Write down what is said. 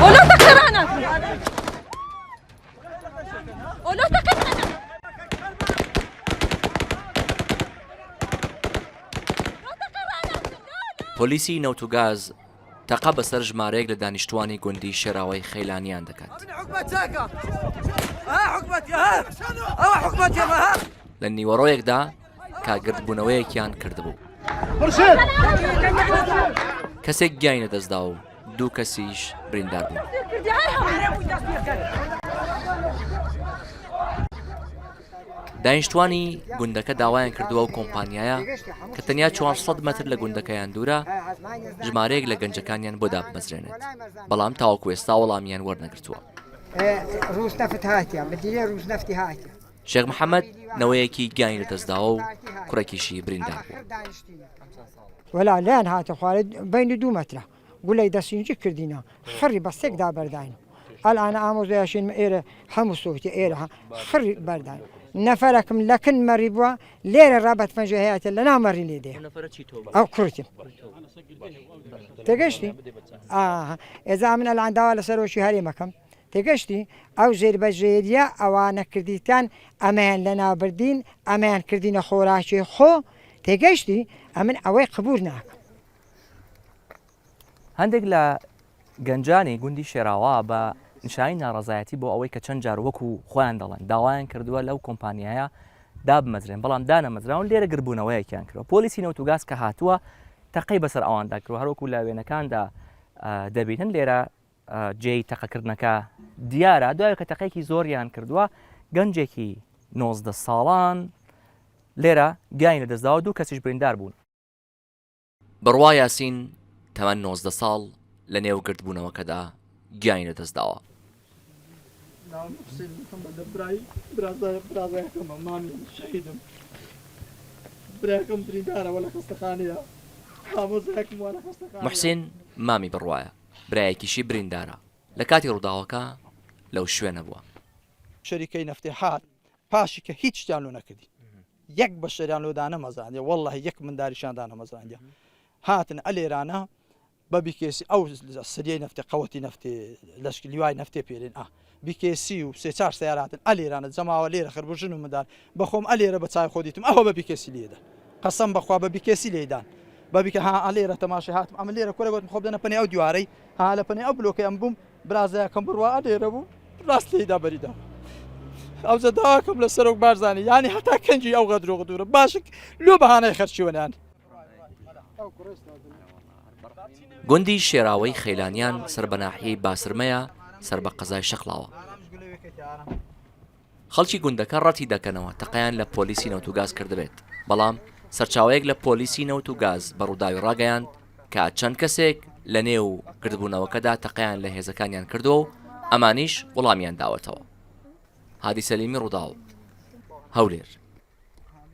ولو تقرانا ولو تقرانا پۆلیسی نەوت و گاز تەقا بەسەر ژمارەیەک لە دانیشتوانی گوندی شێراوەی خەیلانیان دەکات. لە نیوەڕۆیەکدا کاگردبوونەوەیەکیان کردبوو. کەسێک گیانی لەدەستدا و 2 کەسیش بریندار بوو. دانیشتوانی گوندەکە داوایان کردووە و کۆمپانیایە کە تەنیا 400 مەتر لە گوندەکەیان دوورە ژمارەیەک لە گەنجەکانیان بۆ دابمەزرێنێت، بەڵام تاوەکو ئێستا وەڵامیان وەرنەگرتووە. شێخ محەممەد نەوەیەکی گیانی لەدەستداوە و کوڕێکیشی بریندار بوو. وەلا لایەن هاتە خوارد بینی 2 مەترە گولەی دەسینجی کردینە خڕی بەستێکدا بەرداین. ئەلانە ئامۆزایشین ئێرە هەموو سووتی ئێرە خڕی بەرداین. نەفەرەکەم لەکن مەری بووە لێرە ڕابەت پەنجە هەیەتە لە ناومەڕی لێدێ ئەو کوڕتیم تێگەشتی ئێزا من ئەلان داوا لەسەرۆشی هەرێمەکەم تێگەشتی ئەو ژێربەجێریە ئەوانە کردیتان ئەمەیان لە ناوبردین ئەمەیان کردینە خۆراکی خۆ تێگەشتی ئەمن ئەوەی قبول ناکەم. هەندێک لە گەنجانی گوندی شێراوە بە نیشانی ناڕەزایەتی بۆ ئەوەی کە چەند جار وەکو خۆیان دەڵێن داوایان کردووە لەو کۆمپانیایە دابمەزرێن، بەڵام دانەمەزراون لێرە گربوونەوەیەکیان کردوە. پۆلیسی نەوت و گاز کە هاتووە تەقەی بەسەر ئەواندا کردووە، هەروەکو لە وێنەکاندا دەبینن لێرە جێی تەقەکردنەکە دیارە. دوای کە تەقەیەکی زۆریان کردووە گەنجێکی 19 ساڵان لێرە گیانی لەدەستداوە 2 کەسیش بریندار بوون. بڕوا یاسین تەمەن 19 ساڵ لە نێو گردبوونەوەکەدا گیانی لەدەستداوە. برازایەکەمە مامی شەهیدم براکەم بریندارەوە لە خەستەخانەیە ئامۆزایەکم وە لە خەستەخانە. موحسین مامی بڕوایە، برایەکیشی بریندارە. لە کاتی ڕووداوەکە لەو شوێنە بووە. شەریکەی نەفتێ هات پاشی کە هیچ شتیان لۆ نەکردی، یەک بە شەریان لۆدا نەمەزاندێ، وەڵڵاهی یەک منداریشاندا نەمەزاندێ. هاتن ئەلێرانە بە بیکێسی ئەو سریای نەفتێ قەوەتی نەفتێ لەشکی لیوای نەفتێ پێرێن بیکێسی و 3-4 سیاراتن ئەلێرانە جەماوە لێرە خربژن و مندان بەخۆم ئەلێرە بە چای خۆدیتم ئەوە بە بیکێسی لێدا قەسەم بەخوا بە بیکێسی لێدان بەبیکە ها ئەلێرە تەماشای هاتم ئەمە لێرە کۆرە گوتم خۆ بدەنە پەنێ ئەو دیوارەی ها لە پەنێ ئەو بلۆکەی ئەم بووم برازایەکەم بڕوا ئەلێرە بوو ڕاست لێدا بەریدا ئەو جەداواکەم لە سەرۆک بارزانانی یانی هەتا کەنجی ئەو غەدرۆ دوورە باشک لۆ بەهانەی خەرچیوەنیان. گوندی شێراوەی خەیلانیان سەر بە ناحیەی باسرمەیە سەر بە قەزای شەقڵاوە. خەڵکی گوندەکە ڕەتی دەکەنەوە تەقەیان لە پۆلیسی نەوت و گاز کردبێت، بەڵام سەرچاوەیەک لە پۆلیسی نەوت و گاز بە ڕووداوی ڕاگەیاند کە چەند کەسێک لە نێو کردبوونەوەکەدا تەقەیان لە هێزەکانیان کردووە و ئەمانیش وەڵامیان داوەتەوە. هادی سەلیمی ڕووداو، هەولێر.